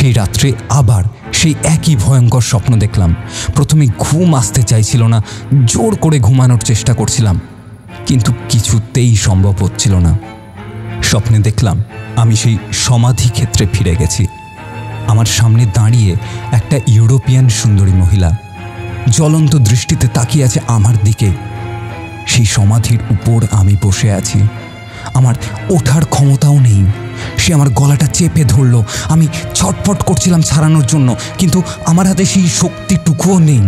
সেই রাত্রে আবার সেই একই ভয়ঙ্কর স্বপ্ন দেখলাম। প্রথমে ঘুম আসতে চাইছিল না, জোর করে ঘুমানোর চেষ্টা করছিলাম, কিন্তু কিছুতেই সম্ভব হচ্ছিল না। স্বপ্নে দেখলাম আমি সেই সমাধি ক্ষেত্রে ফিরে গেছি। আমার সামনে দাঁড়িয়ে একটা ইউরোপিয়ান সুন্দরী মহিলা জ্বলন্ত দৃষ্টিতে তাকিয়ে আছে আমার দিকে। সেই সমাধির উপর আমি বসে আছি, আমার ওঠার ক্ষমতাও নেই। সে আমার গলাটা চেপে ধরল। আমি ছটফট করছিলাম ছাড়ানোর জন্য, কিন্তু আমার হাতে সেই শক্তিটুকুও নেই।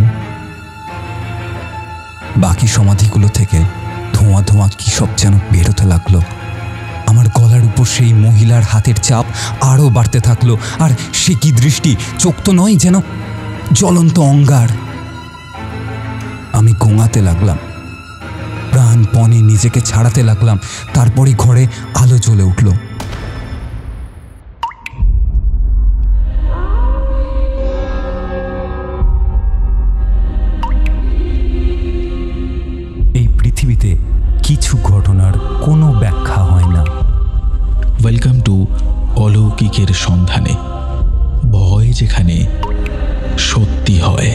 বাকি সমাধিগুলো থেকে ধোঁয়া ধোঁয়া কি সব যেন বেরোতে লাগলো। আমার গলার উপর সেই মহিলার হাতের চাপ আরও বাড়তে থাকলো। আর সে কি দৃষ্টি! চোখ তো নয়, যেন জ্বলন্ত অঙ্গার। আমি গোঙাতে লাগলাম, প্রাণপণে নিজেকে ছাড়াতে লাগলাম। তারপরই ঘরে আলো জ্বলে উঠল। এই পৃথিবীতে কিছু ঘটনার কোনো ব্যাখ্যা হয় না। ওয়েলকাম টু অলৌকিকের সন্ধানে, ভয় যেখানে সত্যি হয়।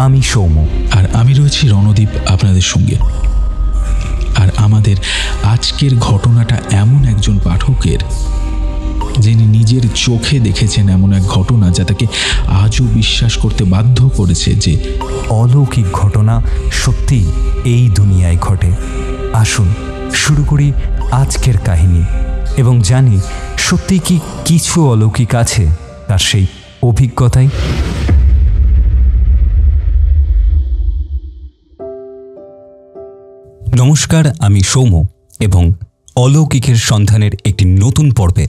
আমি সৌম, আর আমি রয়েছি রণদীপ আপনাদের সঙ্গে। আর আমাদের আজকের ঘটনাটা এমন একজন পাঠকের, যিনি নিজের চোখে দেখেছেন এমন এক ঘটনা যা তাকে আজও বিশ্বাস করতে বাধ্য করেছে যে অলৌকিক ঘটনা সত্যি এই দুনিয়ায় ঘটে। আসুন শুরু করি আজকের কাহিনী, এবং জানি সত্যি কি কিছু অলৌকিক আছে তার সেই অভিজ্ঞতাই। নমস্কার, আমি সৌম, এবং অলৌকিকের সন্ধানের একটি নতুন পর্বে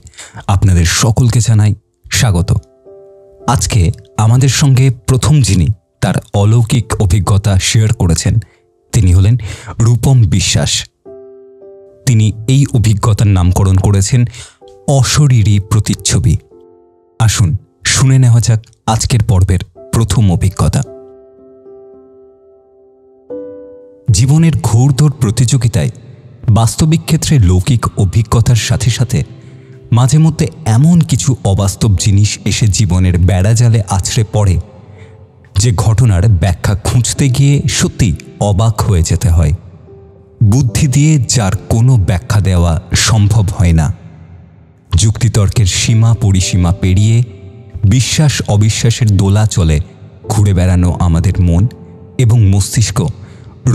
আপনাদের সকলকে জানাই স্বাগত। আজকে আমাদের সঙ্গে প্রথম যিনি তার অলৌকিক অভিজ্ঞতা শেয়ার করেছেন তিনি হলেন রূপম বিশ্বাস। তিনি এই অভিজ্ঞতার নামকরণ করেছেন অশরীরী প্রতিচ্ছবি। আসুন শুনে নেওয়া যাক আজকের পর্বের প্রথম অভিজ্ঞতা। জীবনের ঘোরদৌড় প্রতিযোগিতায় বাস্তবিক ক্ষেত্রে লৌকিক অভিজ্ঞতার সাথে সাথে মাঝে মধ্যে এমন কিছু অবাস্তব জিনিস এসে জীবনের বেড়াজালে আছড়ে পড়ে যে ঘটনার ব্যাখ্যা খুঁজতে গিয়ে সত্যি অবাক হয়ে যেতে হয়। বুদ্ধি দিয়ে যার কোনো ব্যাখ্যা দেওয়া সম্ভব হয় না। যুক্তিতর্কের সীমা পরিসীমা পেরিয়ে বিশ্বাস অবিশ্বাসের দোলাচলে ঘুরে বেড়ানো আমাদের মন এবং মস্তিষ্ক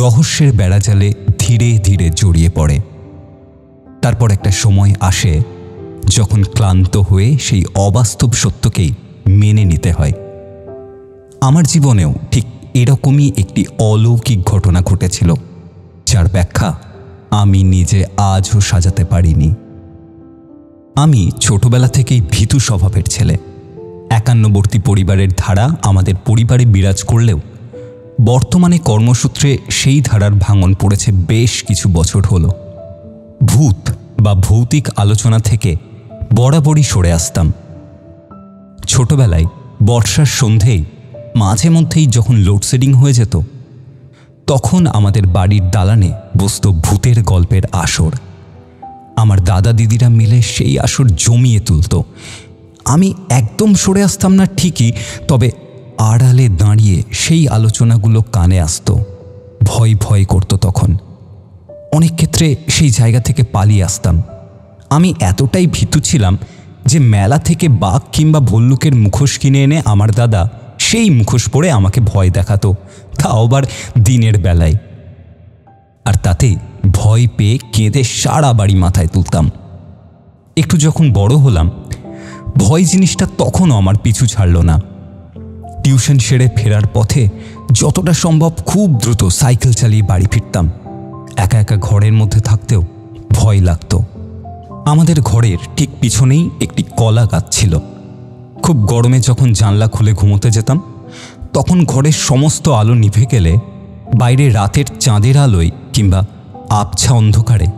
রহস্যের বেড়াজালে ধীরে ধীরে জড়িয়ে পড়ে। তারপর একটা সময় আসে যখন ক্লান্ত হয়ে সেই অবাস্তব সত্যকেই মেনে নিতে হয়। আমার জীবনেও ঠিক এরকমই একটি অলৌকিক ঘটনা ঘটেছিল, যার ব্যাখ্যা আমি নিজে আজও সাজাতে পারিনি। আমি ছোটবেলা থেকেই ভীতু স্বভাবের ছেলে। একান্নবর্তী পরিবারের ধারা আমাদের পরিবারে বিরাজ করলেও বর্তমানে কর্মসূত্রে সেই ধারার ভাঙন পড়েছে বেশ কিছু বছর হলো। ভূত বা ভৌতিক আলোচনা থেকে বরাবরই সরে আসতাম। ছোটবেলায় বর্ষার সন্ধেই মাঝে মধ্যেই যখন লোডশেডিং হয়ে যেত, তখন আমাদের বাড়ির দালানে বসত ভূতের গল্পের আসর। আমার দাদা দিদিরা মিলে সেই আসর জমিয়ে তুলত। আমি একদম সরে আসতাম না ঠিকই, তবে আড়ালে দাঁড়িয়ে সেই আলোচনাগুলো কানে আসতো। ভয় ভয় করত তখন। অনেক ক্ষেত্রে সেই জায়গা থেকে পালিয়ে আসতাম। আমি এতটাই ভীতু ছিলাম যে মেলা থেকে বাঘ কিংবা ভল্লুকের মুখোশ কিনে এনে আমার দাদা সেই মুখোশ পরে আমাকে ভয় দেখাতো, তাও আবার দিনের বেলায়। আর তাতে ভয় পেয়ে কেঁদে সারা বাড়ি মাথায় তুলতাম। একটু যখন বড় হলাম, ভয় জিনিসটা তখনও আমার পিছু ছাড়ল না। টিউশন সেরে ফেরার পথে যতটা সম্ভব খুব দ্রুত সাইকেল চালিয়ে বাড়ি ফিরতাম। একা একা ঘরের মধ্যে থাকতেও ভয় লাগত। আমাদের ঘরের ঠিক পিছনেই একটি কলা গাছ ছিল। খুব গরমে যখন জানলা খুলে ঘুমোতে যেতাম, তখন ঘরের সমস্ত আলো নিভে গেলে বাইরে রাতের চাঁদের আলোয় কিংবা আবছা অন্ধকারে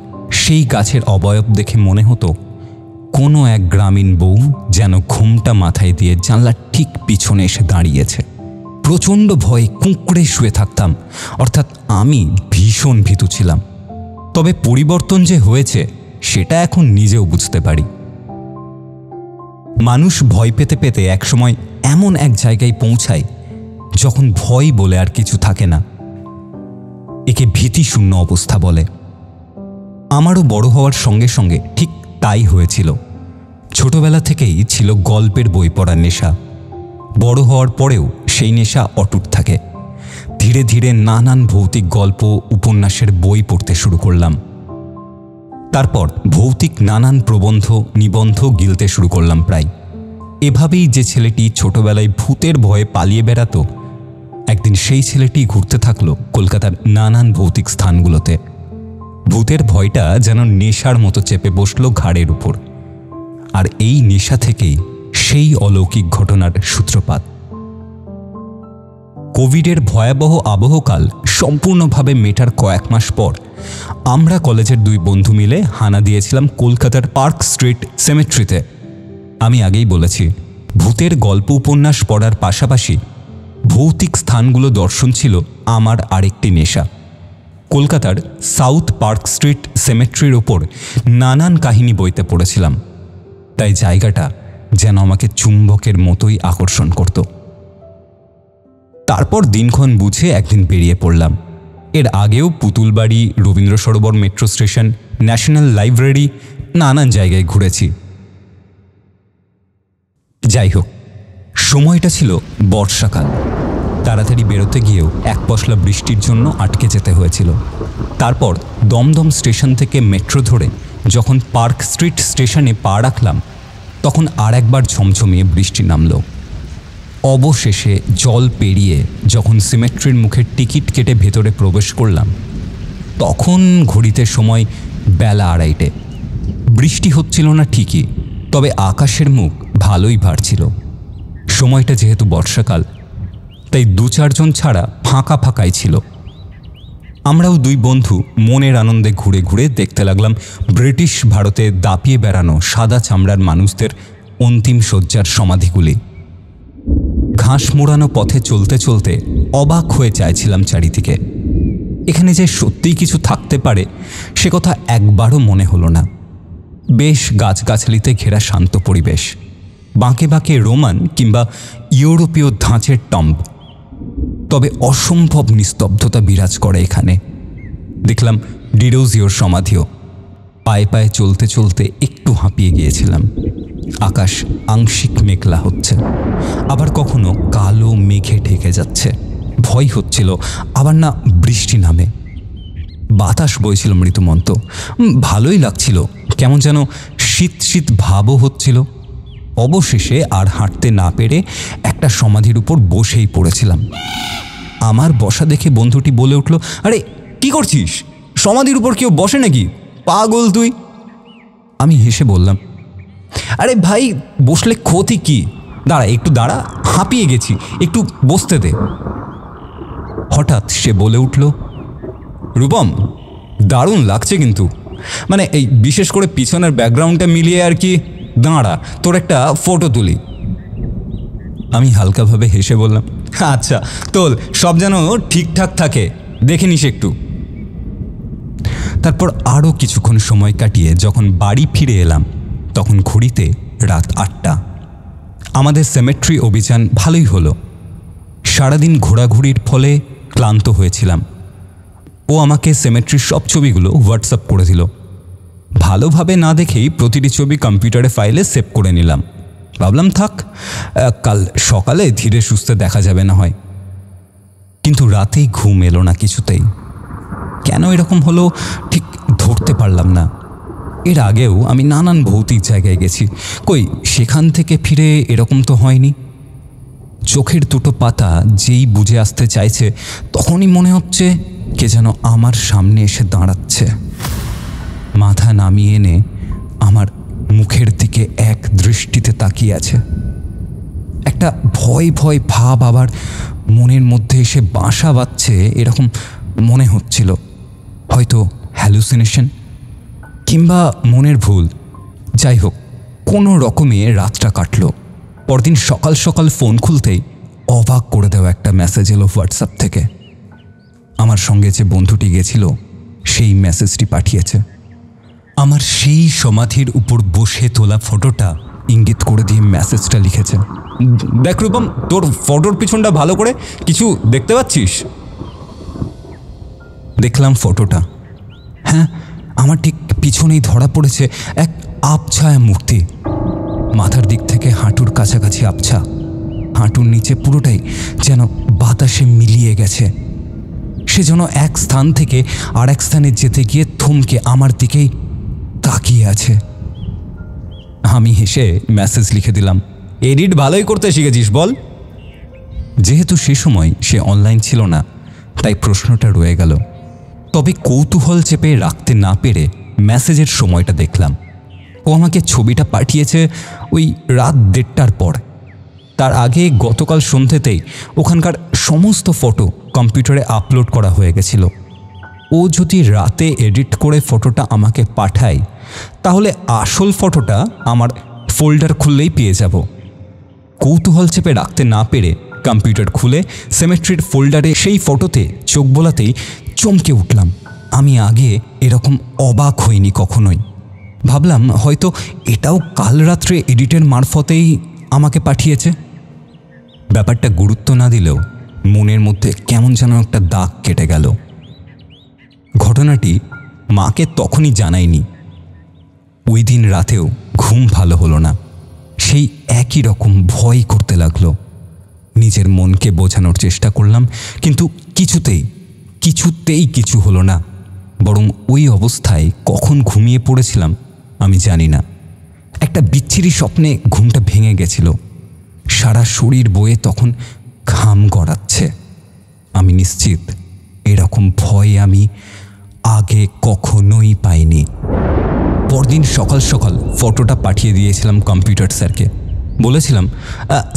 সেই গাছের অবয়ব দেখে মনে হতো কোনো এক গ্রামীণ বউ যেন ঘুমটা মাথায় দিয়ে জানলার ঠিক পিছনে এসে দাঁড়িয়েছে। প্রচণ্ড ভয়ে কুঁকড়ে শুয়ে থাকতাম। অর্থাৎ আমি ভীষণ ভীতু ছিলাম। তবে পরিবর্তন যে হয়েছে সেটা এখন নিজেও বুঝতে পারি। মানুষ ভয় পেতে পেতে একসময় এমন এক জায়গায় পৌঁছায় যখন ভয় বলে আর কিছু থাকে না। একে ভীতিশূন্য অবস্থা বলে। আমারও বড় হওয়ার সঙ্গে সঙ্গে ঠিক তাই হয়েছিল। ছোটবেলা থেকেই ছিল গল্পের বই পড়ার নেশা। বড় হওয়ার পরেও সেই নেশা অটুট থাকে। ধীরে ধীরে নানান ভৌতিক গল্প, উপন্যাসের বই পড়তে শুরু করলাম। তারপর ভৌতিক নানান প্রবন্ধ, নিবন্ধ গিলতে শুরু করলাম প্রায়। এভাবেই যে ছেলেটি ছোটবেলায় ভূতের ভয়ে পালিয়ে বেড়াতো, একদিন সেই ছেলেটি ঘুরতে থাকলো কলকাতার নানান ভৌতিক স্থানগুলোতে। ভূতের ভয়টা যেন নেশার মতো চেপে বসল ঘাড়ের উপর। আর এই নেশা থেকেই সেই অলৌকিক ঘটনার সূত্রপাত। কোভিডের ভয়াবহ আবহকাল সম্পূর্ণভাবে মেটার কয়েক মাস পর আমরা কলেজের 2 বন্ধু মিলে হানা দিয়েছিলাম কলকাতার পার্ক স্ট্রিট সেমেট্রিতে। আমি আগেই বলেছি, ভূতের গল্প উপন্যাস পড়ার পাশাপাশি ভৌতিক স্থানগুলো দর্শন ছিল আমার আরেকটি নেশা। কলকাতার সাউথ পার্ক স্ট্রিট সেমেট্রির ওপর নানান কাহিনী বইতে পড়েছিলাম, তাই জায়গাটা যেন আমাকে চুম্বকের মতোই আকর্ষণ করত। তারপর দিনক্ষণ বুঝে একদিন বেরিয়ে পড়লাম। এর আগেও পুতুলবাড়ি, Rabindra Sarobar metro station, national library, নানান জায়গায় ঘুরেছি। যাই হোক, সময়টা ছিল বর্ষাকাল। তাড়াতাড়ি বেরোতে গিয়েও এক পশলা বৃষ্টির জন্য আটকে যেতে হয়েছিল। তারপর দমদম স্টেশন থেকে মেট্রো ধরে যখন পার্ক স্ট্রিট স্টেশনে পা রাখলাম, তখন আর একবার ঝমঝমিয়ে বৃষ্টি নামল। অবশেষে জল পেরিয়ে যখন সিমেট্রির মুখে টিকিট কেটে ভেতরে প্রবেশ করলাম, তখন ঘড়িতে সময় বেলা 2:30। বৃষ্টি হচ্ছিল না ঠিকই, তবে আকাশের মুখ ভালোই ভারছিল। সময়টা যেহেতু বর্ষাকাল, তাই 2-4 জন ছাড়া ফাঁকা ফাঁকাই ছিল। আমরাও 2 বন্ধু মনের আনন্দে ঘুরে ঘুরে দেখতে লাগলাম ব্রিটিশ ভারতে দাপিয়ে বেড়ানো সাদা চামড়ার মানুষদের অন্তিম শয্যার সমাধিগুলি। ঘাস মোড়ানো পথে চলতে চলতে অবাক হয়ে চাইছিলাম চারিদিকে। এখানে যে সত্যিই কিছু থাকতে পারে সে কথা একবারও মনে হলো না। বেশ গাছগাছালিতে ঘেরা শান্ত পরিবেশ, বাঁকে বাঁকে রোমান কিংবা ইউরোপীয় ধাঁচের টম্ব, তবে অসম্ভব নিস্তব্ধতা বিরাজ করে এখানে। দেখলাম ডিরোজিওর সমাধিও। পায়ে পায়ে চলতে চলতে একটু হাঁপিয়ে গিয়েছিলাম। আকাশ আংশিক মেঘলা হচ্ছে, আবার কখনো কালো মেঘে ঢেকে যাচ্ছে। ভয় হচ্ছিল আবার না বৃষ্টি নামে। বাতাস বইছিল মৃদুমন্ত, ভালোই লাগছিল। কেমন যেন শীত শীত ভাবও হচ্ছিল। অবশেষে আর হাঁটতে না পেরে একটা সমাধির উপর বসেই পড়েছিলাম। আমার বসা দেখে বন্ধুটি বলে উঠল, আরে কি করছিস? সমাধির উপর কেউ বসে নাকি? পাগল তুই। আমি হেসে বললাম, আরে ভাই, বসলে ক্ষতি কি? দাঁড়া একটু দাঁড়া, হাঁপিয়ে গেছি, একটু বসতে দে। হঠাৎ সে বলে উঠল, রূপম, দারুণ লাগছে কিন্তু, মানে এই বিশেষ করে পিছনের ব্যাকগ্রাউন্ডটা মিলিয়ে আর কি। দাঁড়া, তোর একটা ফটো তুলি। আমি হালকাভাবে হেসে বললাম, আচ্ছা তোল, সব যেন ঠিকঠাক থাকে, দেখে নিস একটু। তারপর আরও কিছুক্ষণ সময় কাটিয়ে যখন বাড়ি ফিরে এলাম, তখন ঘড়িতে রাত 8টা। আমাদের সেমেট্রি অভিযান ভালোই হলো। সারাদিন ঘোরাঘুরির ফলে ক্লান্ত হয়েছিলাম। ও আমাকে সেমেট্রির সব ছবিগুলো হোয়াটসঅ্যাপ করে দিল। ভালোভাবে না দেখেই প্রতিটি ছবি কম্পিউটারে ফাইলে সেভ করে নিলাম। ভাবলাম থাক, কাল সকালে ধীরে সুস্থে দেখা যাবে না হয়। কিন্তু রাতেই ঘুম এলো না কিছুতেই। কেন এরকম হলো ঠিক ধরতে পারলাম না। এর আগেও আমি নানান ভৌতিক জায়গায় গেছি, কই সেখান থেকে ফিরে এরকম তো হয়নি। চোখের দুটো পাতা যেই বুঝে আসতে চাইছে, তখনই মনে হচ্ছে কে যেন আমার সামনে এসে দাঁড়াচ্ছে। মাথা নামিয়ে এনে আমার মুখের দিকে এক দৃষ্টিতে তাকিয়ে আছে। একটা ভয় ভয় ভাব আবার মনের মধ্যে এসে বাসা বাঁধছে, এরকম মনে হচ্ছিল। হয়তো হ্যালুসিনেশন কিংবা মনের ভুল। যাই হোক, কোনো রকমে রাতটা কাটল। পরদিন সকাল সকাল ফোন খুলতেই অবাক করে দেওয়া একটা মেসেজ এলো হোয়াটসঅ্যাপ থেকে। আমার সঙ্গে যে বন্ধুটি গেছিল সেই মেসেজটি পাঠিয়েছে। আমার সেই সমাধির উপর বসে তোলা ফটোটা ইঙ্গিত করে দিয়ে মেসেজটা লিখেছে। দেখ রূপম, তোর ফটোর পিছনটা ভালো করে কিছু দেখতে পাচ্ছিস? দেখলাম ফটোটা। হ্যাঁ, আমার ঠিক পিছনেই ধরা পড়েছে এক আবছায়া মূর্তি। মাথার দিক থেকে হাঁটুর কাছাকাছি আবছা, হাঁটুর নিচে পুরোটাই যেন বাতাসে মিলিয়ে গেছে। সে যেন এক স্থান থেকে আর এক স্থানে যেতে গিয়ে থমকে আমার দিকেই তাকিয়ে আছে। আমি হেসে মেসেজ লিখে দিলাম, এডিট ভালোই করতে শিখেছিস বল। যেহেতু সে সময় সে অনলাইন ছিল না, তাই প্রশ্নটা রয়ে গেল। তবে কৌতূহল চেপে রাখতে না পেরে মেসেজের সময়টা দেখলাম। ও আমাকে ছবিটা পাঠিয়েছে ওই রাত 1:30টার পর। তার আগে গতকাল সন্ধ্যেতেই ওখানকার সমস্ত ফটো কম্পিউটারে আপলোড করা হয়ে গেছিল। ও যদি রাতে এডিট করে ফটোটা আমাকে পাঠায়, তাহলে আসল ফটোটা আমার ফোল্ডার খুললেই পেয়ে যাব। কৌতূহল চেপে রাখতে না পেরে কম্পিউটার খুলে সিমেট্রির ফোল্ডারে সেই ফটোতে চোখ বোলাতেই চমকে উঠলাম। আমি আগে এরকম অবাক হইনি কখনোই। ভাবলাম হয়তো এটাও কাল রাত্রে এডিটের মারফতেই আমাকে পাঠিয়েছে। ব্যাপারটা গুরুত্ব না দিলেও মনের মধ্যে কেমন যেন একটা দাগ কেটে গেল। ঘটনাটি মাকে তখনই জানাইনি। ওই দিন রাতেও ঘুম ভালো হলো না। সেই একই রকম ভয় করতে লাগলো। নিজের মনকে বোঝানোর চেষ্টা করলাম, কিন্তু কিছুতেই কিছু হলো না। বরং ওই অবস্থায় কখন ঘুমিয়ে পড়েছিলাম আমি জানি না। একটা বিচ্ছিরি স্বপ্নে ঘুমটা ভেঙে গেছিল। সারা শরীর বয়ে তখন ঘাম গড়াচ্ছে। আমি নিশ্চিত এরকম ভয় আমি আগে কখনোই পাইনি। পরদিন সকাল সকাল ফটোটা পাঠিয়ে দিয়েছিলাম কম্পিউটার স্যারকে। বলেছিলাম,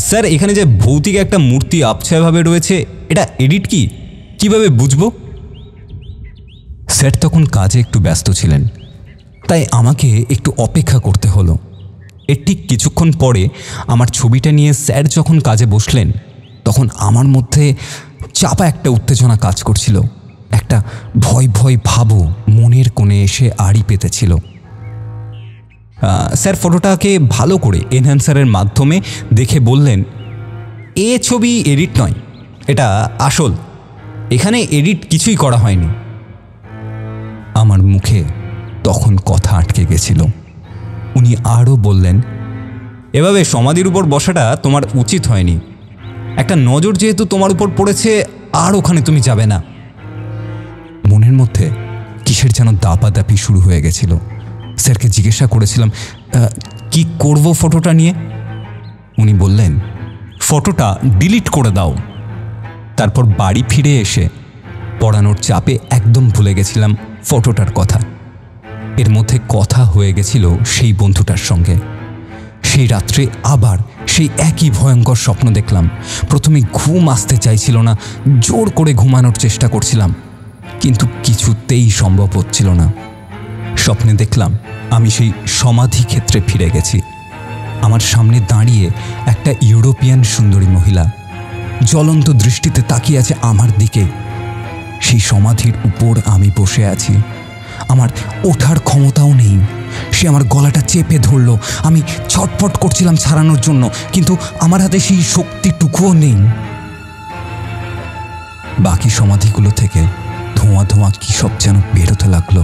স্যার এখানে যে ভৌতিক একটা মূর্তি আবছায়াভাবে রয়েছে, এটা এডিট কিভাবে বুঝবো? স্যার তখন কাজে একটু ব্যস্ত ছিলেন, তাই আমাকে একটু অপেক্ষা করতে হলো। এর ঠিক কিছুক্ষণ পরে আমার ছবিটা নিয়ে স্যার যখন কাজে বসলেন, তখন আমার মধ্যে চাপা একটা উত্তেজনা কাজ করছিল। একটা ভয় ভাবও মনের কোণে এসে আড়ি পেতেছিল। স্যার ফটোটাকে ভালো করে এনহ্যান্সারের মাধ্যমে দেখে বললেন, এ ছবি এডিট নয়, এটা আসল। এখানে এডিট কিছুই করা হয়নি। আমার মুখে তখন কথা আটকে গেছিল। উনি আরও বললেন, এভাবে সমাধির উপর বসাটা তোমার উচিত হয়নি। একটা নজর যেহেতু তোমার উপর পড়েছে, আর ওখানে তুমি যাবে না। মনের মধ্যে কিসের যেন দাপাদাপি শুরু হয়ে গেছিল। স্যারকে জিজ্ঞাসা করেছিলাম, কি করব ফটোটা নিয়ে? উনি বললেন, ফটোটা ডিলিট করে দাও। তারপর বাড়ি ফিরে এসে পড়ানোর চাপে একদম ভুলে গেছিলাম ফটোটার কথা। এর মধ্যে কথা হয়ে গেছিল সেই বন্ধুটার সঙ্গে। সেই রাত্রে আবার সেই একই ভয়ঙ্কর স্বপ্ন দেখলাম। প্রথমে ঘুম আসতে চাইছিল না, জোর করে ঘুমানোর চেষ্টা করছিলাম, কিন্তু কিছুতেই সম্ভব হচ্ছিল না। স্বপ্নে দেখলাম আমি সেই সমাধি ক্ষেত্রে ফিরে গেছি। আমার সামনে দাঁড়িয়ে একটা ইউরোপিয়ান সুন্দরী মহিলা জ্বলন্ত দৃষ্টিতে তাকিয়ে আছে আমার দিকে। সেই সমাধির উপর আমি বসে আছি। আমার ওঠার ক্ষমতাও নেই। সে আমার গলাটা চেপে ধরল। আমি ছটফট করছিলাম ছাড়ানোর জন্য, কিন্তু আমার হাতে সেই শক্তিটুকুও নেই। বাকি সমাধিগুলো থেকে ধোঁয়া ধোঁয়া কী সব যেন বেরোতে লাগলো।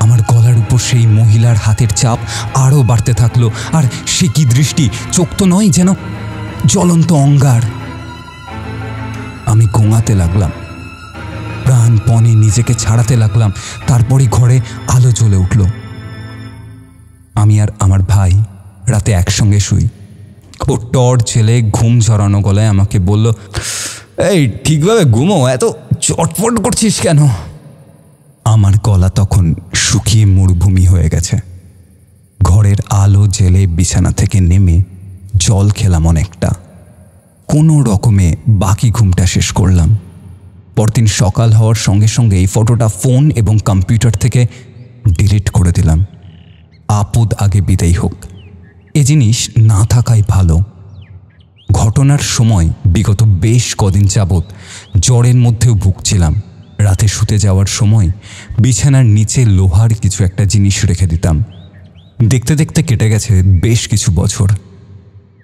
আমার গলার উপর সেই মহিলার হাতের চাপ আরও বাড়তে থাকলো। আর সে কি দৃষ্টি! চোখ তো নয়, যেন জ্বলন্ত অঙ্গার। আমি গোঙাতে লাগলাম, প্রাণপণে নিজেকে ছাড়াতে লাগলাম। তারপরই ঘরে আলো জ্বলে উঠল। আমি আর আমার ভাই রাতে একসঙ্গে শুই। ও টর্চ ছেলে ঘুম ঝরানো গলায় আমাকে বলল, এই ঠিকভাবে ঘুমো, এত চটপট করছিস কেন? আমার গলা তখন শুকিয়ে মরুভূমি হয়ে গেছে। ঘরের আলো জেলে বিছানা থেকে নেমে জল খেলাম অনেকটা। কোনো রকমে বাকি ঘুমটা শেষ করলাম। পরদিন সকাল হওয়ার সঙ্গে সঙ্গে এই ফটোটা ফোন এবং কম্পিউটার থেকে ডিলিট করে দিলাম। আপদ আগে বিদায় হোক, এ জিনিস না থাকাই ভালো। ঘটনার সময় বিগত বেশ কদিন যাবৎ জ্বরের মধ্যেও ভুগছিলাম। রাতে শুতে যাওয়ার সময় বিছানার নিচে লোহার কিছু একটা জিনিস রেখে দিতাম। দেখতে দেখতে কেটে গেছে বেশ কিছু বছর।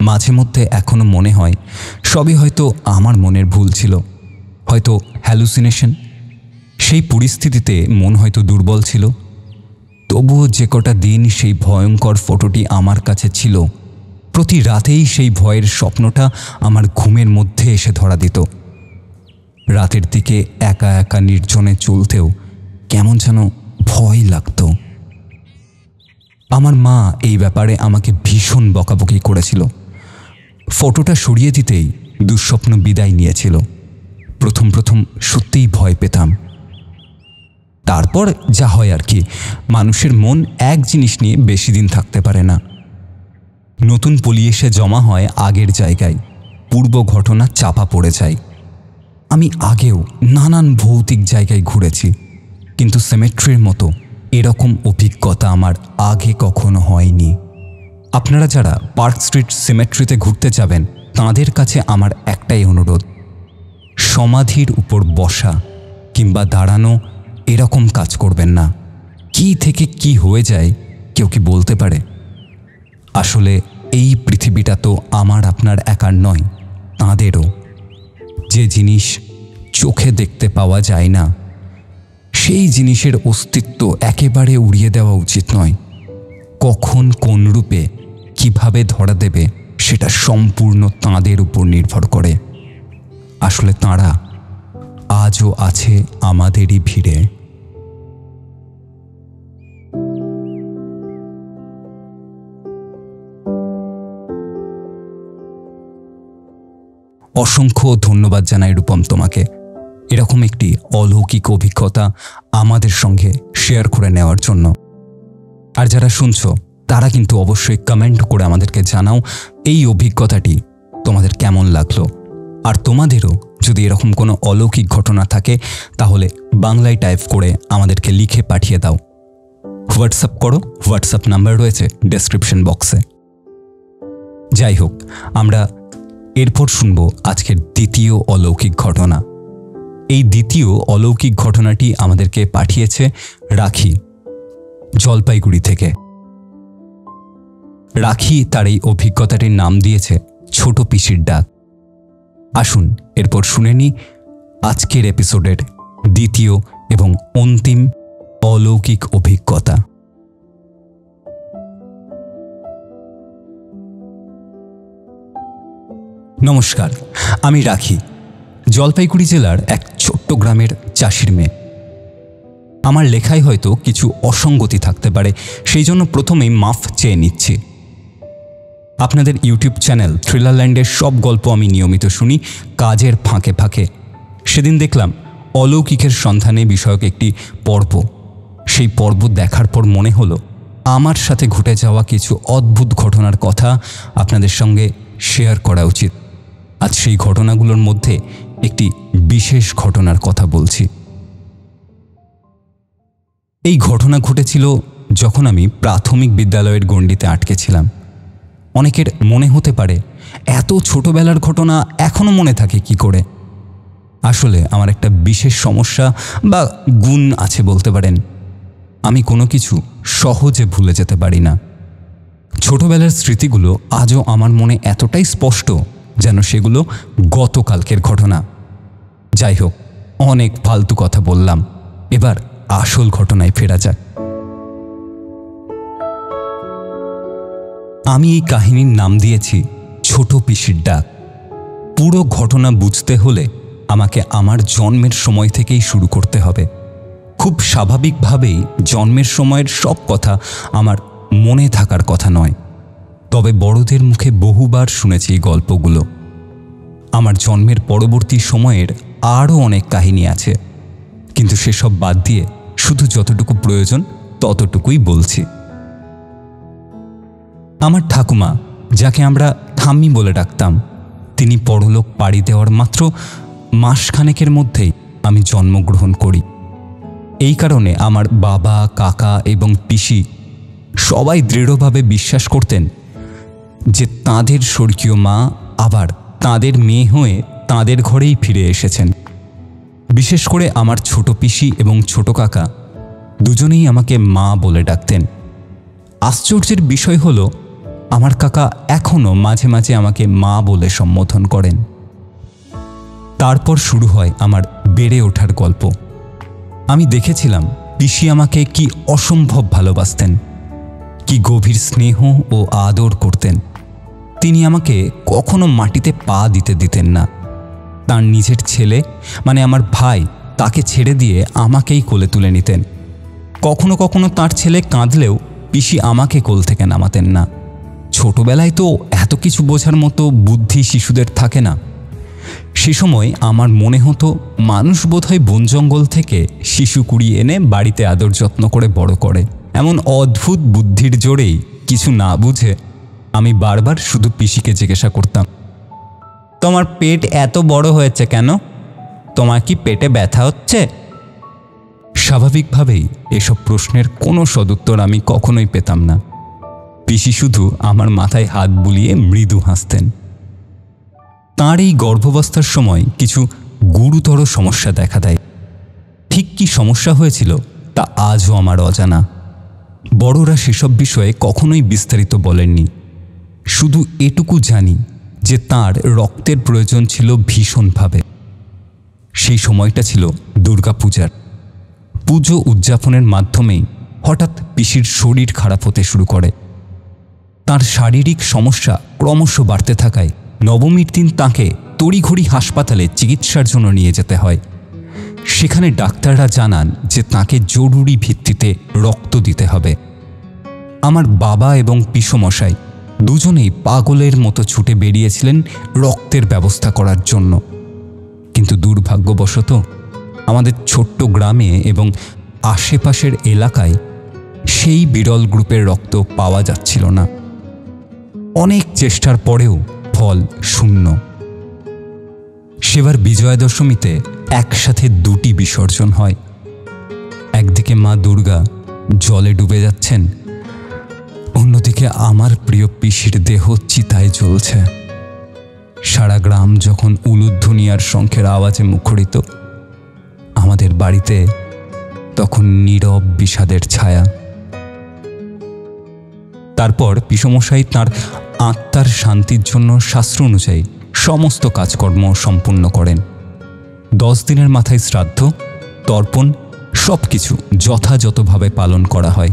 মাঝে মধ্যে এখনো মনে হয় সবই হয়তো আমার মনের ভুল ছিল, হয়তো হ্যালুসিনেশন। সেই পরিস্থিতিতে মন হয়তো দুর্বল ছিল। তবুও যে কটা দিন সেই ভয়ঙ্কর ফটোটি আমার কাছে ছিল, প্রতি রাতেই সেই ভয়ের স্বপ্নটা আমার ঘুমের মধ্যে এসে ধরা দিত। রাতের দিকে একা একা নির্জনে চলতেও কেমন যেন ভয় লাগতো। আমার মা এই ব্যাপারে আমাকে ভীষণ বকাবকি করেছিল। ফটোটা সরিয়ে দিতেই দুঃস্বপ্ন বিদায় নিয়েছিল। প্রথম প্রথম সত্যিই ভয় পেতাম। তারপর যা হয় আর কি, মানুষের মন এক জিনিস নিয়ে বেশি দিন থাকতে পারে না। নতুন পলি এসে জমা হয় আগের জায়গায়, পূর্ব ঘটনা চাপা পড়ে যায়। আমি আগেও নানান ভৌতিক জায়গায় ঘুরেছি, কিন্তু সিমেট্রির মতো এরকম অভিজ্ঞতা আমার আগে কখনো হয়নি। আপনারা যারা পার্ক স্ট্রিট সিমেট্রিতে ঘুরতে যাবেন, তাঁদের কাছে আমার একটাই অনুরোধ, সমাধির উপর বসা কিংবা দাঁড়ানো এরকম কাজ করবেন না। কি থেকে কি হয়ে যায় কেউ কি বলতে পারে? আসলে এই পৃথিবীটা তো আমার আপনার একার নয়, তাঁদেরও। যে জিনিস চোখে দেখতে পাওয়া যায় না, সেই জিনিসের অস্তিত্ব একেবারে উড়িয়ে দেওয়া উচিত নয়। কখন কোন রূপে কিভাবে ধরা দেবে সেটা সম্পূর্ণ তাঁদের উপর নির্ভর করে। আসলে তাঁরা আজও আছে আমাদেরই ভিড়ে। অসংখ্য ধন্যবাদ জানাই রূপম তোমাকে, এরকম একটি অলৌকিক অভিজ্ঞতা আমাদের সঙ্গে শেয়ার করে নেওয়ার জন্য। আর যারা শুনছো তারা কিন্তু অবশ্যই কমেন্ট করে আমাদেরকে জানাও এই অভিজ্ঞতাটি তোমাদের কেমন লাগলো। আর তোমাদেরও যদি এরকম কোনো অলৌকিক ঘটনা থাকে তাহলে বাংলায় টাইপ করে আমাদেরকে লিখে পাঠিয়ে দাও। হোয়াটসঅ্যাপ করো, হোয়াটসঅ্যাপ নাম্বার রয়েছে ডেসক্রিপশন বক্সে। যাই হোক, আমরা এরপর শুনব আজকের দ্বিতীয় অলৌকিক ঘটনা। এই দ্বিতীয় অলৌকিক ঘটনাটি আমাদেরকে পাঠিয়েছে রাখি, জলপাইগুড়ি থেকে। রাখি তার এই অভিজ্ঞতাটির নাম দিয়েছে ছোট পিসির ডাক। আসুন এরপর শুনে নিই আজকের এপিসোডের দ্বিতীয় এবং অন্তিম অলৌকিক অভিজ্ঞতা। নমস্কার, আমি রাখি, জলপাইগুড়ি জেলার এক ছোট্ট গ্রামের চাষির মেয়ে। আমার লেখায় হয়তো কিছু অসঙ্গতি থাকতে পারে, সেই জন্য প্রথমেই মাফ চেয়ে নিচ্ছি। আপনাদের ইউটিউব চ্যানেল থ্রিলারল্যান্ডের সব গল্প আমি নিয়মিত শুনি কাজের ফাঁকে ফাঁকে। সেদিন দেখলাম অলৌকিকের সন্ধানে বিষয়ক একটি পর্ব। সেই পর্ব দেখার পর মনে হলো আমার সাথে ঘটে যাওয়া কিছু অদ্ভুত ঘটনার কথা আপনাদের সঙ্গে শেয়ার করা উচিত। আজ সেই ঘটনাগুলোর মধ্যে একটি বিশেষ ঘটনার কথা বলছি। এই ঘটনা ঘটেছিল যখন আমি প্রাথমিক বিদ্যালয়ের গণ্ডিতে আটকে ছিলাম। অনেকের মনে হতে পারে এত ছোটবেলার ঘটনা এখনো মনে থাকে কি করে। আসলে আমার একটা বিশেষ সমস্যা বা গুণ আছে বলতে পারেন। আমি কোনো কিছু সহজে ভুলে যেতে পারি না। ছোটবেলার স্মৃতিগুলো আজও আমার মনে এতটাই স্পষ্ট যেন সেগুলো গতকালকের ঘটনা। যাই হোক, অনেক ফালতু কথা বললাম, এবার আসল ঘটনায় ফেরা যাক। আমি এই কাহিনীর নাম দিয়েছি ছোট পিসির ডাক। পুরো ঘটনা বুঝতে হলে আমাকে আমার জন্মের সময় থেকেই শুরু করতে হবে। খুব স্বাভাবিকভাবেই জন্মের সময়ের সব কথা আমার মনে থাকার কথা নয়, তবে বড়দের মুখে বহুবার শুনেছি এই গল্পগুলো। আমার জন্মের পরবর্তী সময়ের আরও অনেক কাহিনী আছে, কিন্তু সেসব বাদ দিয়ে শুধু যতটুকু প্রয়োজন ততটুকুই বলছি। আমার ঠাকুমা, যাকে আমরা ঠাম্মি বলে ডাকতাম, তিনি পরলোক পাড়ি দেওয়ার মাত্র মাসখানেকের মধ্যেই আমি জন্মগ্রহণ করি। এই কারণে আমার বাবা, কাকা এবং পিসি সবাই দৃঢ়ভাবে বিশ্বাস করতেন যে তাঁদের স্বর্গীয় মা আবার তাঁদের মেয়ে হয়ে তাঁদের ঘরেই ফিরে এসেছেন। বিশেষ করে আমার ছোট পিসি এবং ছোট কাকা দুজনেই আমাকে মা বলে ডাকতেন। আশ্চর্যের বিষয় হলো আমার কাকা এখনও মাঝে মাঝে আমাকে মা বলে সম্বোধন করেন। তারপর শুরু হয় আমার বেড়ে ওঠার গল্প। আমি দেখেছিলাম পিসি আমাকে কি অসম্ভব ভালোবাসতেন, কি গভীর স্নেহ ও আদর করতেন। তিনি আমাকে কখনো মাটিতে পা দিতে দিতেন না। তার নিজের ছেলে মানে আমার ভাই, তাকে ছেড়ে দিয়ে আমাকেই কোলে তুলে নিতেন। কখনো কখনো তার ছেলে কাঁদলেও পিসি আমাকে কোল থেকে নামাতেন না। ছোটবেলায় তো এত কিছু বোঝার মতো বুদ্ধি শিশুদের থাকে না। সে সময় আমার মনে হতো মানুষ বোধহয় বন জঙ্গল থেকে শিশু কুড়িয়ে এনে বাড়িতে আদর যত্ন করে বড় করে। এমন অদ্ভুত বুদ্ধির জোরেই কিছু না বুঝে আমি বারবার শুধু পিসিকে জিজ্ঞাসা করতাম, তোমার পেট এত বড় হয়েছে কেন? তোমার কি পেটে ব্যথা হচ্ছে? স্বাভাবিকভাবেই এসব প্রশ্নের কোনো সদুত্তর আমি কখনোই পেতাম না। পিসি শুধু আমার মাথায় হাত বুলিয়ে মৃদু হাসতেন। তাঁর এই গর্ভাবস্থার সময় কিছু গুরুতর সমস্যা দেখা দেয়। ঠিক কী সমস্যা হয়েছিল তা আজও আমার অজানা। বড়রা সেসব বিষয়ে কখনোই বিস্তারিত বলেননি। শুধু এটুকু জানি যে তাঁর রক্তের প্রয়োজন ছিল ভীষণভাবে। সেই সময়টা ছিল দুর্গাপূজার। পুজো উদযাপনের মাধ্যমেই হঠাৎ পিসির শরীর খারাপ হতে শুরু করে। তার শারীরিক সমস্যা ক্রমশ বাড়তে থাকায় নবমীর দিন তাঁকে তড়িঘড়ি হাসপাতালে চিকিৎসার জন্য নিয়ে যেতে হয়। সেখানে ডাক্তাররা জানান যে তাঁকে জরুরি ভিত্তিতে রক্ত দিতে হবে। আমার বাবা এবং পিসমশাই দুজনেই পাগলের মতো ছুটে বেরিয়েছিলেন রক্তের ব্যবস্থা করার জন্য। কিন্তু দুর্ভাগ্যবশত আমাদের ছোট্ট গ্রামে এবং আশেপাশের এলাকায় সেই বিরল গ্রুপের রক্ত পাওয়া যাচ্ছিল না। অনেক চেষ্টার পরেও ফল শূন্য। সেবার বিজয়া দশমীতে একসাথে দুটি বিসর্জন হয়। একদিকে মা দুর্গা জলে ডুবে যাচ্ছেন, অন্যদিকে আমার প্রিয় পিসির দেহ চিতায় জ্বলছে। সারা গ্রাম যখন উলুধ্বনি আর শঙ্খের আওয়াজে মুখরিত, আমাদের বাড়িতে তখন নীরব বিষাদের ছায়া। তারপর পিসমশাই তাঁর আত্মার শান্তির জন্য শাস্ত্র অনুযায়ী সমস্ত কাজকর্ম সম্পূর্ণ করেন। 10 দিনের মাথায় শ্রাদ্ধ, তর্পণ সব কিছু যথাযথভাবে পালন করা হয়।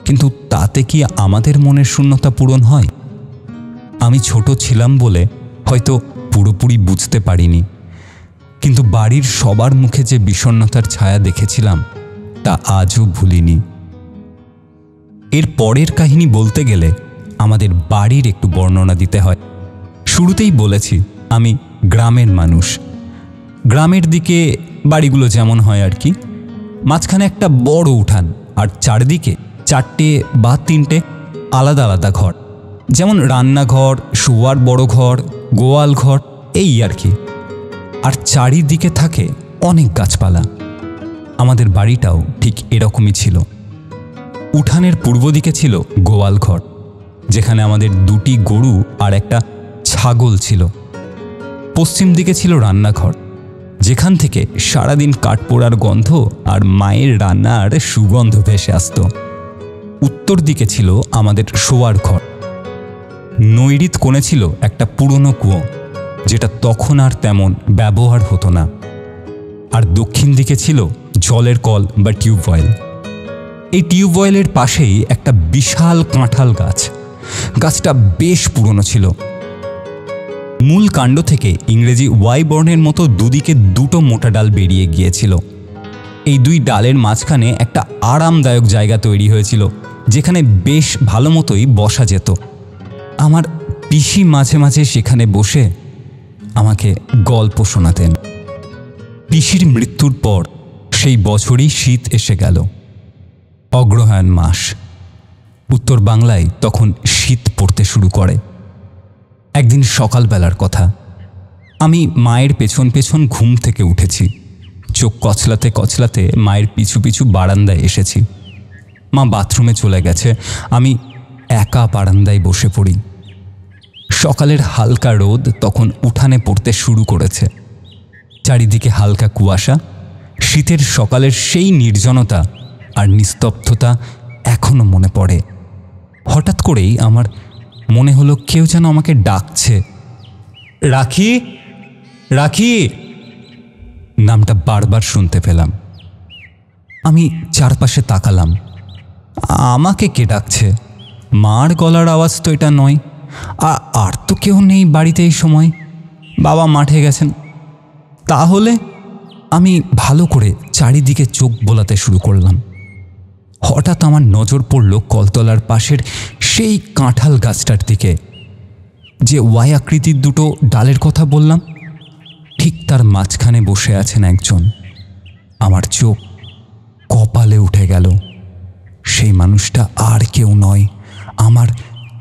কিন্তু তাতে কি আমাদের মনের শূন্যতা পূরণ হয়? আমি ছোট ছিলাম বলে হয়তো পুরোপুরি বুঝতে পারিনি, কিন্তু বাড়ির সবার মুখে যে বিষণ্ণতার ছায়া দেখেছিলাম তা আজও ভুলিনি। এর পরের কাহিনী বলতে গেলে আমাদের বাড়ির একটু বর্ণনা দিতে হয়। শুরুতেই বলেছি আমি গ্রামের মানুষ। গ্রামের দিকে বাড়িগুলো যেমন হয় আর কি, মাঝখানে একটা বড় উঠান আর চারদিকে 4টে বা 3টে আলাদা আলাদা ঘর, যেমন রান্নাঘর, শোয়ার বড় ঘর, গোয়াল ঘর, এই আর কি। আর চারিদিকে থাকে অনেক গাছপালা। আমাদের বাড়িটাও ঠিক এরকমই ছিল। উঠানের পূর্ব দিকে ছিল গোয়াল ঘর, যেখানে আমাদের 2টি গরু আর একটা ছাগল ছিল। পশ্চিম দিকে ছিল রান্নাঘর, যেখান থেকে সারাদিন কাঠ পোড়ার গন্ধ আর মায়ের রান্নার সুগন্ধ ভেসে আসত। উত্তর দিকে ছিল আমাদের শোয়ার ঘর। নৈরিত কোণে ছিল একটা পুরনো কুয়ো, যেটা তখন আর তেমন ব্যবহার হতো না। আর দক্ষিণ দিকে ছিল জলের কল বা টিউবওয়েল। এই টিউবওয়েলের পাশেই একটা বিশাল কাঁঠাল গাছ। গাছটা বেশ পুরনো ছিল। মূল কাণ্ড থেকে ইংরেজি ওয়াই বর্ণের মতো দুদিকে 2টো মোটা ডাল বেরিয়ে গিয়েছিল। এই 2 ডালের মাঝখানে একটা আরামদায়ক জায়গা তৈরি হয়েছিল, যেখানে বেশ ভালো মতোই বসা যেত। আমার পিসি মাঝে মাঝে সেখানে বসে আমাকে গল্প শোনাতেন। পিসির মৃত্যুর পর সেই বছরই শীত এসে গেল। অগ্রহায়ণ মাস। উত্তর বাংলায় তখন শীত পড়তে শুরু করে। একদিন সকালবেলার কথা, আমি মায়ের পেছন পেছন ঘুম থেকে উঠেছি। চোখ কচলাতে কচলাতে মায়ের পিছু পিছু বারান্দায় এসেছি। মা বাথরুমে চলে গেছে। আমি একা বারান্দায় বসে পড়ি। সকালের হালকা রোদ তখন উঠানে পড়তে শুরু করেছে। চারিদিকে হালকা কুয়াশা। শীতের সকালের সেই নির্জনতা আর নিস্তব্ধতা এখনো মনে পড়ে। হঠাৎ করেই আমার মনে হলো কেউ যেন আমাকে ডাকছে, রাখি, রাখি। নামটা বারবার শুনতে পেলাম। আমি চারপাশে তাকালাম। আমাকে কে ডাকছে? মার গলার আওয়াজ তো এটা নয়। আর তো কেউ নেই বাড়িতে এই সময়, বাবা মাঠে গেছেন। তাহলে আমি ভালো করে চারিদিকে চোখ বোলাতে শুরু করলাম। হঠাৎ আমার নজর পড়ল কলতলার পাশের সেই কাঁঠাল গাছটার দিকে, যে ওয়াই আকৃতির দুটো ডালের কথা বললাম। ঠিক তার মাঝখানে বসে আছেন একজন। আমার চোখ কপালে উঠে গেল। সেই মানুষটা আর কেউ নয়, আমার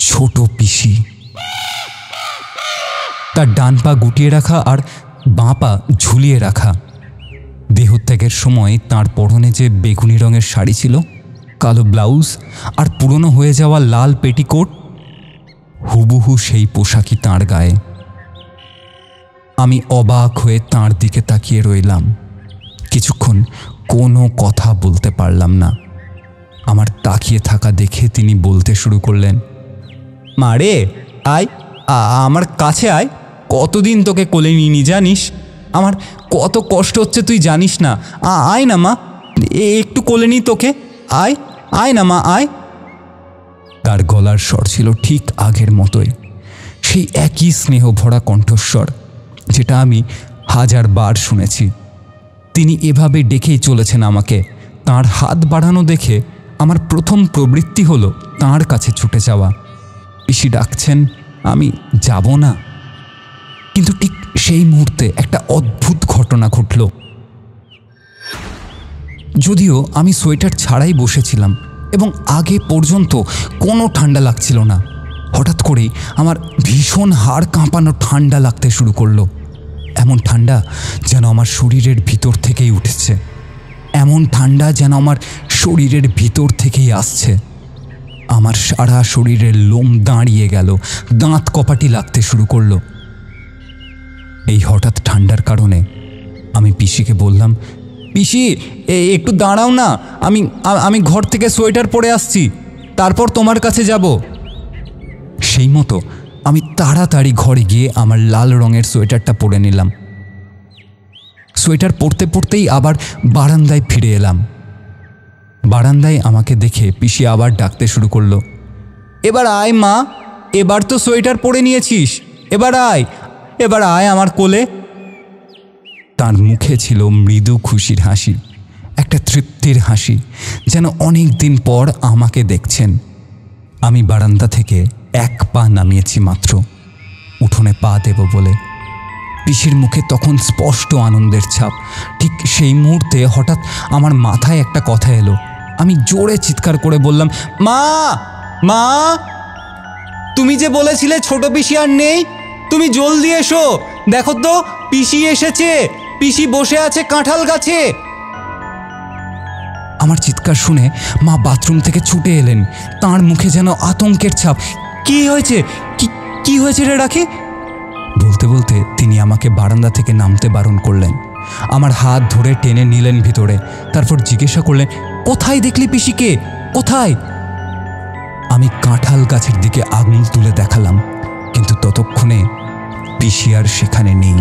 ছোট পিসি। তার ডান পা গুটিয়ে রাখা আর বাঁ পা ঝুলিয়ে রাখা। দেহত্যাগের সময় তাঁর পরনে যে বেগুনি রঙের শাড়ি ছিল, কালো ব্লাউজ আর পুরনো হয়ে যাওয়া লাল পেটিকোট, হুবহু সেই পোশাকই তাঁর গায়ে। আমি অবাক হয়ে তাঁর দিকে তাকিয়ে রইলাম। কিছুক্ষণ কোনো কথা বলতে পারলাম না। আমার তাকিয়ে থাকা দেখে তিনি বলতে শুরু করলেন, মারে আয়, আমার কাছে আয়। কতদিন তোকে কোলে নিইনি জানিস? আমার কত কষ্ট হচ্ছে তুই জানিস না। আয় না মা, একটু কোলে নি তোকে। আয়, আয় না মা, আয়। তার গলার স্বর ছিল ঠিক আগের মতোই, সেই একই স্নেহ ভরা কণ্ঠস্বর যেটা আমি 1000 বার শুনেছি। তিনি এভাবে ডেকেই চলেছেন আমাকে। তাঁর হাত বাড়ানো দেখে আমার প্রথম প্রবৃত্তি হলো তাঁর কাছে ছুটে যাওয়া। পিসি ডাকছেন, আমি যাব না। কিন্তু ঠিক সেই মুহূর্তে একটা অদ্ভুত ঘটনা ঘটল। যদিও আমি সোয়েটার ছাড়াই বসেছিলাম এবং আগে পর্যন্ত কোনো ঠান্ডা লাগছিল না, হঠাৎ করেই আমার ভীষণ হাড় কাঁপানো ঠান্ডা লাগতে শুরু করলো। এমন ঠান্ডা যেন আমার শরীরের ভিতর থেকেই উঠেছে, এমন ঠান্ডা যেন আমার শরীরের ভিতর থেকেই আসছে। আমার সারা শরীরের লোম দাঁড়িয়ে গেল, দাঁত কপাটি লাগতে শুরু করলো। এই হঠাৎ ঠান্ডার কারণে আমি পিসিকে বললাম, পিসি একটু দাঁড়াও না, আমি ঘর থেকে সোয়েটার পরে আসছি, তারপর তোমার কাছে যাব। সেই মতো আমি তাড়াতাড়ি ঘরে গিয়ে আমার লাল রঙের সোয়েটারটা পরে নিলাম। সোয়েটার পরতে পরতেই আবার বারান্দায় ফিরে এলাম। বারান্দায় আমাকে দেখে পিসি আবার ডাকতে শুরু করলো, এবার আয় মা, এবার তো সোয়েটার পরে নিয়েছিস, এবার আয়, এবার আয় আমার কোলে। তার মুখে ছিল মৃদু খুশির হাসি, একটা তৃপ্তির হাসি, যেন অনেক দিন পর আমাকে দেখছেন। আমি বারান্দা থেকে 1 পা নামিয়েছি মাত্র, উঠোনে পা দেব বলে। পিসির মুখে তখন স্পষ্ট আনন্দের ছাপ। ঠিক সেই মুহূর্তে হঠাৎ আমার মাথায় একটা কথা এলো। আমি জোরে চিৎকার করে বললাম, মা, মা, তুমি যে বলেছিলে ছোট পিসি আর নেই, তুমি জলদি এসো, দেখো তো পিসি এসেছে, পিসি বসে আছে কাঁঠাল গাছে। আমার চিৎকার শুনে মা বাথরুম থেকে ছুটে এলেন। তাঁর মুখে যেন আতঙ্কের ছাপ। কি হয়েছে, কি হয়েছে রে রাখি? বলতে বলতে তিনি আমাকে বারান্দা থেকে নামতে বারণ করলেন। আমার হাত ধরে টেনে নিলেন ভিতরে, তারপর জিজ্ঞাসা করলেন, কোথায় দেখলি পিসিকে, কোথায়? আমি কাঁঠাল গাছের দিকে আঙুল তুলে দেখালাম, কিন্তু ততক্ষণে পিসি আর সেখানে নেই।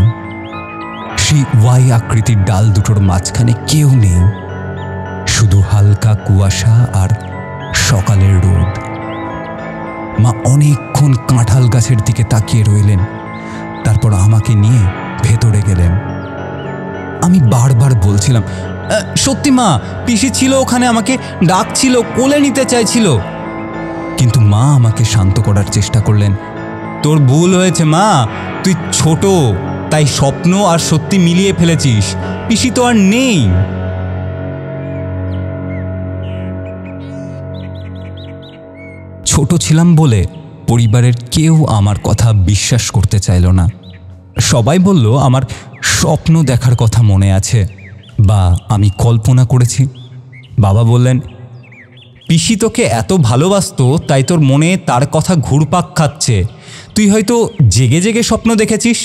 সেই ওয়াই আকৃতির ডাল দুটোর মাঝখানে কেউ নেই, শুধু হালকা কুয়াশা আর সকালের রোদ। মা অনেকক্ষণ কাঁঠাল গাছের দিকে তাকিয়ে রইলেন, তারপর আমাকে নিয়ে ভেতরে গেলেন। আমি বারবার বলছিলাম, সত্যি মা, পিসি ছিল ওখানে, আমাকে ডাকছিল, কোলে নিতে চাইছিল। কিন্তু মা আমাকে শান্ত করার চেষ্টা করলেন। তোর ভুল হয়েছে মা, তুই ছোট, তাই স্বপ্ন আর সত্যি মিলিয়ে ফেলেছিস, পিসি তো আর নেই। ছোট ছিলাম বলে পরিবারের কেউ আমার কথা বিশ্বাস করতে চাইল না। সবাই বলল আমার স্বপ্ন দেখার কথা মনে আছে বা আমি কল্পনা করেছি। বাবা বললেন, পিসি তোকে এত ভালোবাসতো তাই তোর মনে তার কথা ঘুরপাক খাচ্ছে, তুই হয়তো জেগে জেগে স্বপ্ন দেখেছিস।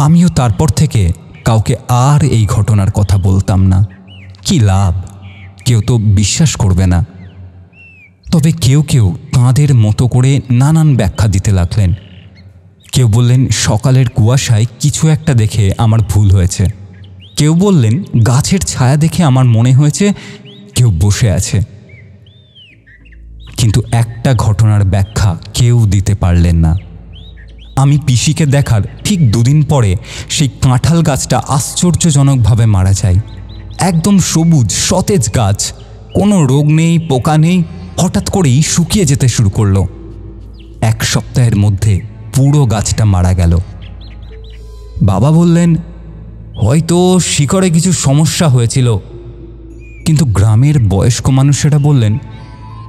আমিও তারপর থেকে কাউকে আর এই ঘটনার কথা বলতাম না। কি লাভ, কেউ তো বিশ্বাস করবে না। তবে কেউ কেউ তাঁদের মতো করে নানান ব্যাখ্যা দিতে লাগলেন। কেউ বললেন সকালের কুয়াশায় কিছু একটা দেখে আমার ভুল হয়েছে, কেউ বললেন গাছের ছায়া দেখে আমার মনে হয়েছে কেউ বসে আছে। কিন্তু একটা ঘটনার ব্যাখ্যা কেউ দিতে পারলেন না। আমি পিসিকে দেখার ঠিক 2 দিন পরে সেই কাঁঠাল গাছটা আশ্চর্যজনকভাবে মারা যায়। একদম সবুজ সতেজ গাছ, কোনো রোগ নেই, পোকা নেই, হঠাৎ করেই শুকিয়ে যেতে শুরু করলো। 1 সপ্তাহের মধ্যে পুরো গাছটা মারা গেল। বাবা বললেন হয়তো শিকড়ে কিছু সমস্যা হয়েছিল, কিন্তু গ্রামের বয়স্ক মানুষেরা বললেন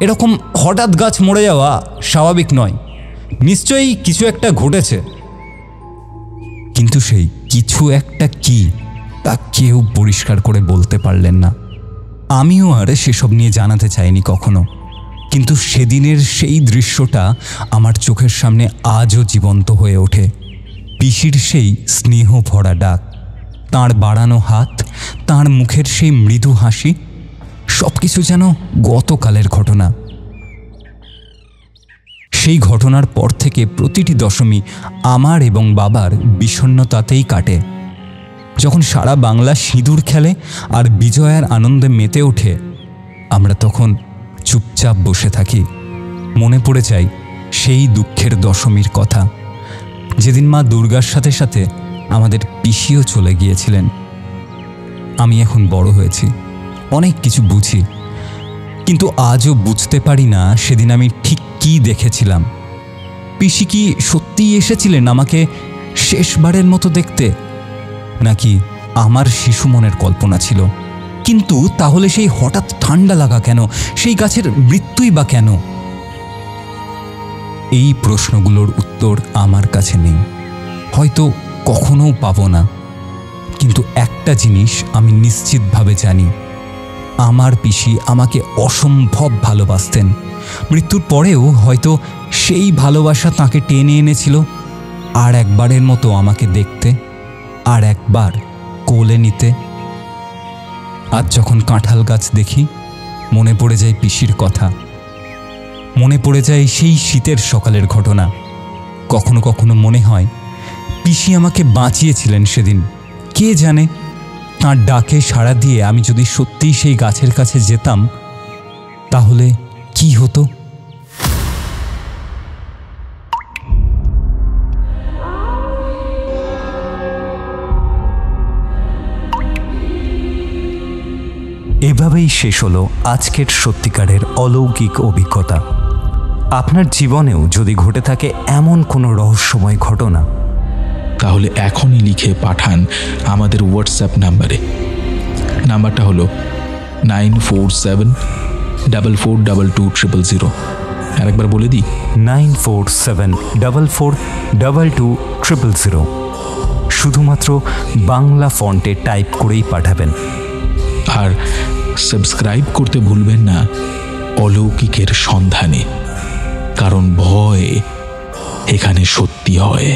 এরকম হঠাৎ গাছ মরে যাওয়া স্বাভাবিক নয়, নিশ্চয়ই কিছু একটা ঘটেছে। কিন্তু সেই কিছু একটা কি তা কেউ পরিষ্কার করে বলতে পারলেন না। আমিও আর সেসব নিয়ে জানাতে চাইনি কখনো, কিন্তু সেদিনের সেই দৃশ্যটা আমার চোখের সামনে আজও জীবন্ত হয়ে ওঠে। পিসির সেই স্নেহ ভরা ডাক, তাঁর বাড়ানো হাত, তাঁর মুখের সেই মৃদু হাসি, সব কিছু যেন গতকালের ঘটনা। সেই ঘটনার পর থেকে প্রতিটি দশমী আমার এবং বাবার বিষণ্ণতাতেই কাটে। যখন সারা বাংলা সিঁদুর খেলে আর বিজয়ার আনন্দে মেতে ওঠে, আমরা তখন চুপচাপ বসে থাকি। মনে পড়ে যায় সেই দুঃখের দশমীর কথা, যেদিন মা দুর্গার সাথে সাথে আমাদের পিসিও চলে গিয়েছিলেন। আমি এখন বড় হয়েছি, অনেক কিছু বুঝি, কিন্তু আজও বুঝতে পারি না সেদিন আমি ঠিক কী দেখেছিলাম। পিসি কি সত্যিই এসেছিলেন আমাকে শেষবারের মতো দেখতে, নাকি আমার শিশু মনের কল্পনা ছিল? কিন্তু তাহলে সেই হঠাৎ ঠান্ডা লাগা কেন? সেই গাছের মৃত্যুই বা কেন? এই প্রশ্নগুলোর উত্তর আমার কাছে নেই, হয়তো কখনো পাবো না। কিন্তু একটা জিনিস আমি নিশ্চিতভাবে জানি, আমার পিসি আমাকে অসম্ভব ভালোবাসতেন। মৃত্যুর পরেও হয়তো সেই ভালোবাসা তাকে টেনে এনেছিল আর একবারের মতো আমাকে দেখতে, আর একবার কোলে নিতে। আজ যখন কাঁঠাল গাছ দেখি, মনে পড়ে যায় পিসির কথা, মনে পড়ে যায় সেই শীতের সকালের ঘটনা। কখনো কখনো মনে হয় পিসি আমাকে বাঁচিয়েছিলেন সেদিন। কে জানে, তাঁর ডাকে সাড়া দিয়ে আমি যদি সত্যিই সেই গাছের কাছে যেতাম, তাহলে কি হতো? এভাবেই শেষ হলো আজকের সত্যিকারের অলৌকিক অভিজ্ঞতা। আপনার জীবনেও যদি ঘটে থাকে এমন কোনো রহস্যময় ঘটনা, তাহলে এখনই লিখে পাঠান আমাদের হোয়াটসঅ্যাপ নাম্বারে। নাম্বারটা হলো 9474422000। আরেকবার বলে দিই, 9474422000। শুধুমাত্র বাংলা ফন্টে টাইপ করেই পাঠাবেন। আর সাবস্ক্রাইব করতে ভুলবেন না অলৌকিকের সন্ধানে, কারণ ভয় এখানে সত্যি হয়।